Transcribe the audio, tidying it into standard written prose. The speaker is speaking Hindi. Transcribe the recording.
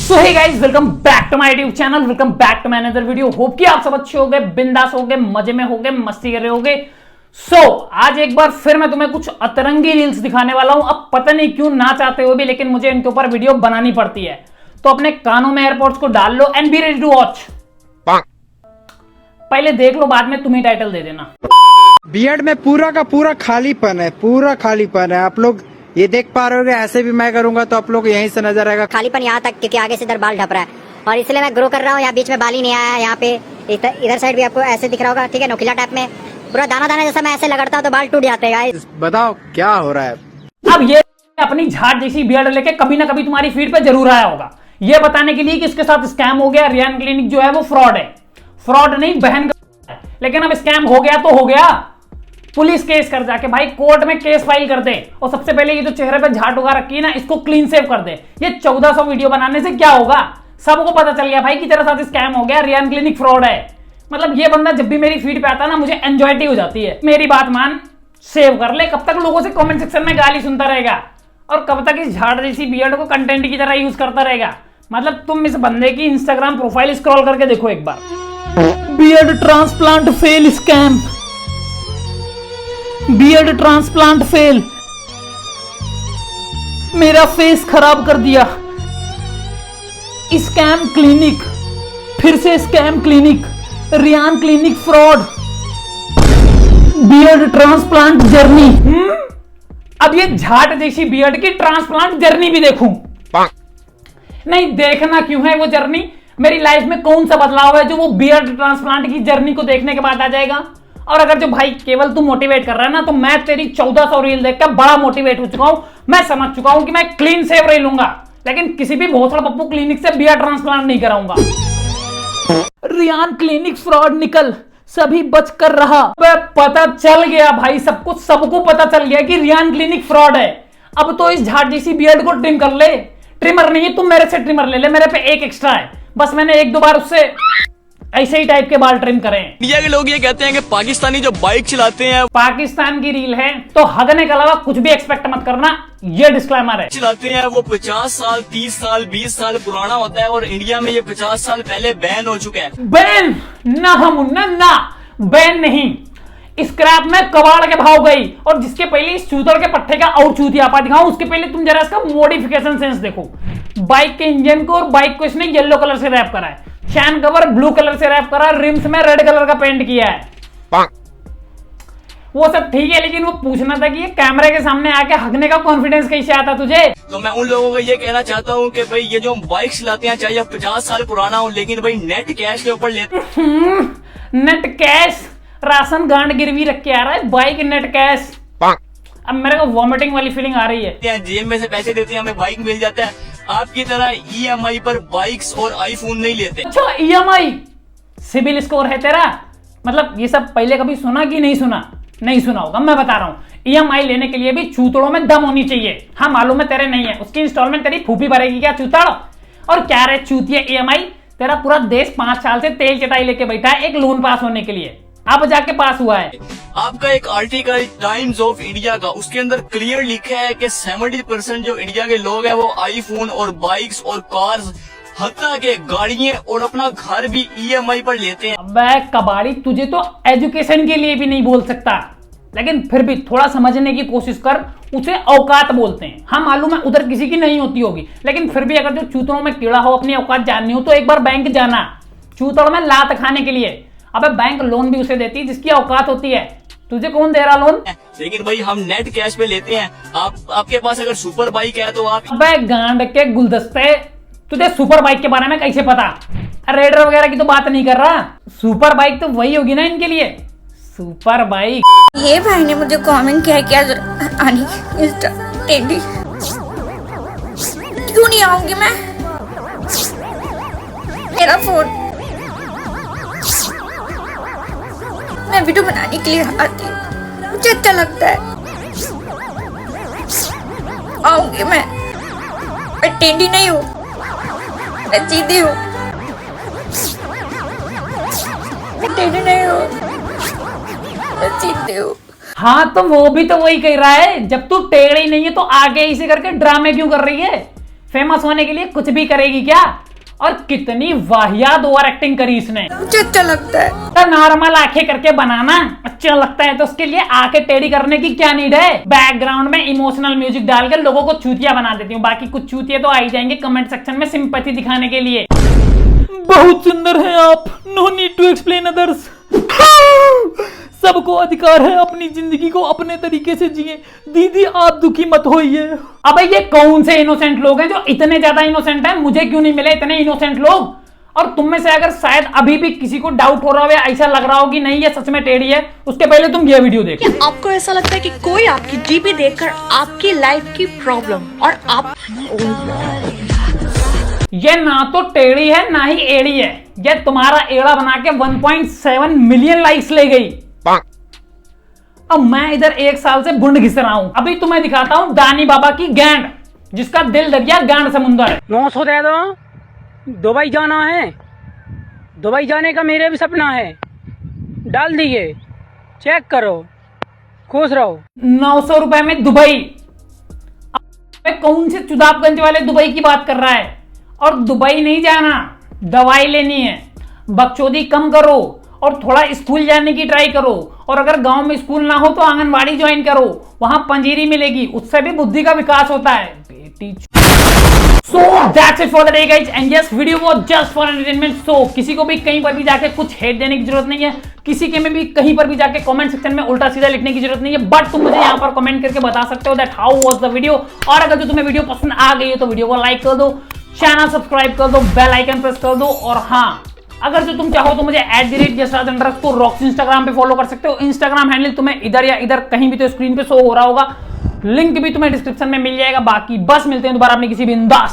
So hey guys, welcome back to my YouTube channel, welcome back to my another video. Hope कि आप सब अच्छे होंगे, बिंदास होंगे, मजे में होंगे, मस्ती कर रहे होंगे। आज एक बार फिर मैं तुम्हें कुछ अतरंगी रील्स दिखाने वाला हूं। अब पता नहीं क्यों ना चाहते हुए भी, लेकिन मुझे इनके ऊपर वीडियो बनानी पड़ती है। तो अपने कानों में एयरपोर्ट्स को डाल लो and be ready to watch. पहले देख लो, बाद में तुम ही टाइटल दे देना। बियर्ड में पूरा का पूरा खालीपन है, पूरा खालीपन है। आप लोग ये देख पा रहे होगे, ऐसे भी मैं करूंगा तो आप लोग यहीं से नजर आएगा खालीपन यहाँ तक, क्योंकि आगे से इधर बाल ढप रहा है और इसलिए मैं ग्रो कर रहा हूँ। यहाँ बीच में बाल ही नहीं आया है। यहाँ पे इधर साइड भी आपको ऐसे दिख रहा होगा, ठीक है, नोकीला टाइप में पूरा दाना दाना जैसा मैं ऐसे लगड़ता हूँ तो बाल टूट जाते हैं। बताओ क्या हो रहा है। अब ये अपनी झाड़ जैसी बियर्ड लेके कभी ना कभी तुम्हारी फीड पे जरूर आया होगा, ये बताने के लिए कि इसके साथ स्कैम हो गया। रियान क्लिनिक जो है वो फ्रॉड है, फ्रॉड नहीं बहन का है। लेकिन अब स्कैम हो गया तो हो गया, पुलिस केस कर जाके भाई कोर्ट में केस फाइल कर दे। और सबसे पहले ये जो चेहरे पे झाट उगा रखी है ना, इसको क्लीन सेव कर दे। ये 1400 वीडियो बनाने से क्या होगा, सबको पता चल गया भाई कि तेरे साथ स्कैम हो गया, रियान क्लिनिक फ्रॉड है। मतलब ये बंदा जब भी मेरी फीड पे आता है ना, मुझे एंजाइटी हो जाती है। मेरी बात मान, सेव कर ले। कब तक लोगों से कमेंट सेक्शन में गाली सुनता रहेगा और कब तक इस झाड़ जैसी बियर्ड को कंटेंट की तरह यूज करता रहेगा। मतलब तुम इस बंदे की इंस्टाग्राम प्रोफाइल स्क्रॉल करके देखो एक बार। Beard transplant fail scam, beard transplant fail, मेरा फेस खराब कर दिया, स्कैम क्लिनिक, फिर से scam clinic, Riyan clinic fraud, beard transplant journey. अब ये झाट जैसी बियर्ड की ट्रांसप्लांट जर्नी भी देखूं? नहीं, देखना क्यों है वो जर्नी? मेरी लाइफ में कौन सा बदलाव है जो वो बियर्ड ट्रांसप्लांट की जर्नी को देखने के बाद आ जाएगा? और अगर जो भाई केवल तू मोटिवेट कर रहा है ना, तो मैं तेरी 1400 रील देखकर बड़ा मोटिवेट हो चुका हूं। मैं समझ चुका हूं कि मैं क्लीन सेव रह लूंगा, लेकिन किसी भी भोसड़ा पप्पू क्लिनिक से बियर ट्रांसप्लांट नहीं कराऊंगा। रियान क्लिनिक फ्रॉड निकल, सभी बच कर रहा। पता चल गया भाई, सबको पता चल गया कि रियान क्लिनिक फ्रॉड है। अब तो इस झाड़ जैसी बियर्ड को ट्रिम कर ले। ट्रिमर नहीं है, तुम मेरे से ट्रिमर ले ले, मेरे पे एक एक्स्ट्रा है। बस मैंने एक दो बार उससे ऐसे ही टाइप के बाल ट्रिम करें। इंडिया के लोग ये कहते हैं कि पाकिस्तानी जो बाइक चलाते हैं, पाकिस्तान की रील है तो हगने के अलावा कुछ भी एक्सपेक्ट मत करना, ये डिस्क्लेमर है। चलाते हैं वो 50 साल 30 साल 20 साल पुराना होता है और इंडिया में ये 50 साल पहले बैन हो चुका है। बैन ना, हम ना बैन नहीं, स्क्रैप में कबाड़ के भाव गई। और जिसके पहले इस चूतड़ के पट्टे का और चूतियापा दिखाऊं, उसके पहले तुम जरा इसका मॉडिफिकेशन सेंस देखो। बाइक के इंजन को और बाइक को इसने येलो कलर से रैप करा है, चैन कवर ब्लू कलर से रैप करा, रिम्स में रेड कलर का पेंट किया है। वो सब ठीक है, लेकिन वो पूछना था कि ये कैमरे के सामने आके हगने का कॉन्फिडेंस कैसे आता तुझे? तो मैं उन लोगों को ये कहना चाहता हूँ कि भाई ये जो बाइक चलाते हैं, चाहे 50 साल पुराना हो, लेकिन भाई नेट कैश के ऊपर लेते नेट कैश, राशन गांड गिरवी रख के आ रहा है, बाइक नेट कैश। अब मेरे को वॉमिटिंग वाली फीलिंग आ रही है। जेब में से पैसे देते हैं, हमें बाइक मिल जाता है। आपकी तरह EMI पर बाइक्स और आईफोन नहीं लेते। अच्छा, EMI सिबिल स्कोर है तेरा? मतलब ये सब पहले कभी सुना कि नहीं सुना? नहीं सुना होगा, मैं बता रहा हूँ। EMI लेने के लिए भी चूतड़ों में दम होनी चाहिए। हाँ मालूम है तेरे नहीं है, उसकी इंस्टॉलमेंट तेरी फूफी भरेगी क्या चूतड़? और क्या रे चूतिया EMI, तेरा पूरा देश 5 साल से तेल चटाई लेके बैठा है एक लोन पास होने के लिए, अब जाके पास हुआ है। आपका एक आर्टिकल टाइम्स ऑफ इंडिया का, उसके अंदर क्लियर लिखा है कि 70% जो इंडिया के लोग हैं वो आईफोन और बाइक्स और कार्स, हत्ता के गाड़ियां और अपना घर भी EMI पर लेते हैं। अबे कबाड़ी, तुझे तो एजुकेशन के लिए भी नहीं बोल सकता, लेकिन फिर भी थोड़ा समझने की कोशिश कर। उसे औकात बोलते हैं। हाँ मालूम है उधर किसी की नहीं होती होगी, लेकिन फिर भी अगर जो चूतों में कीड़ा हो, अपनी औकात जाननी हो, तो एक बार बैंक जाना चूतों में लात खाने के लिए। अबे बैंक लोन भी उसे देती है जिसकी औकात होती है, तुझे कौन दे रहा लोन? लेकिन भाई हम नेट कैश पे लेते हैं। आपके पास अगर सुपर बाइक है तो आप। अबे गांड के गुलदस्ते, तुझे सुपर बाइक के बारे में कैसे पता? रेडर वगैरह की तो बात नहीं कर रहा। सुपर बाइक तो वही होगी ना इनके लिए, सुपर बाइक। ये भाई ने मुझे कमेंट किया क्या आनी इंस्टा टेडी, क्यों नहीं आऊंगी मैं? मेरा फोन, मैं वीडियो बनाने के लिए आती हूँ, मुझे अच्छा लगता है। आऊंगी मैं टेडी नहीं हूँ, मैं सीधी हूँ, मैं टेडी नहीं हूँ, मैं सीधी हूँ। हाँ तो वो भी तो वही कह रहा है, जब तू टेढ़ी नहीं है तो आगे इसे करके ड्रामे क्यों कर रही है? फेमस होने के लिए कुछ भी करेगी क्या? और कितनी वाहियात ओवर एक्टिंग करी इसने। मुझे अच्छा लगता है। तो नॉर्मल आंखें करके बनाना अच्छा लगता है तो उसके लिए आंखें टेढ़ी करने की क्या नीड है? बैकग्राउंड में इमोशनल म्यूजिक डालकर लोगों को चूतिया बना देती हूँ। बाकी कुछ चूतिया तो आ ही जाएंगे कमेंट सेक्शन में सिंपैथी दिखाने के लिए। बहुत सुंदर है आप, no need to explain others. सबको अधिकार है अपनी जिंदगी को अपने तरीके से जिए। दीदी आप दुखी मत होइए। अबे ये कौन से इनोसेंट लोग हैं जो इतने ज्यादा इनोसेंट हैं? मुझे क्यों नहीं मिले इतने इनोसेंट लोग? और तुम में से अगर शायद अभी भी किसी को डाउट हो रहा हो या ऐसा लग रहा हो कि नहीं ये सच में टेढ़ी है, उसके पहले तुम ये वीडियो देखो। क्या आपको ऐसा लगता है कि कोई आपकी जीपी देखकर आपकी लाइफ की प्रॉब्लम और आप ये ना तो टेढ़ी है ना ही एड़ी है, ये तुम्हारा एड़ा बना के 1.7 मिलियन लाइक्स ले गई। अब मैं इधर 1 साल से बुंड घिस रहा हूं। अभी तुम्हें दिखाता हूं दानी बाबा की गैंड, जिसका दिल दरिया गांड समुंदर है। 900 दे दो। दुबई जाना है, दुबई जाने का मेरे भी सपना है। डाल दिए, चेक करो, खुश रहो। 900 रुपए में दुबई? कौन से चुदापगंज वाले दुबई की बात कर रहा है? और दुबई नहीं जाना, दवाई लेनी है। बकचोदी कम करो और थोड़ा स्कूल जाने की ट्राई करो। और अगर गांव में स्कूल ना हो तो आंगनवाड़ी ज्वाइन करो, वहां पंजीरी मिलेगी, उससे भी बुद्धि का विकास होता है बेटी। So that's it for the day guys and yes video was just for entertainment। so किसी को भी कहीं पर भी जाके कुछ हेट देने की जरूरत नहीं है, किसी के में भी कहीं पर भी जाके कमेंट सेक्शन में उल्टा सीधा लिखने की जरूरत नहीं है। बट तुम मुझे यहाँ पर कमेंट करके बता सकते हो that how was the video. और अगर जो तुम्हें वीडियो पसंद आ गई है तो वीडियो को लाइक कर दो, चैनल सब्सक्राइब कर दो, बेल आइकन प्रेस कर दो। और हाँ, अगर जो तुम चाहो तो मुझे @यशराज_रॉक्स इंस्टाग्राम पे फॉलो कर सकते हो। इंस्टाग्राम हैंडल तुम्हें इधर या इधर कहीं भी तो स्क्रीन पे शो हो रहा होगा, लिंक भी तुम्हें डिस्क्रिप्शन में मिल जाएगा। बाकी बस मिलते हैं दोबारा अपने किसी भी अंदाज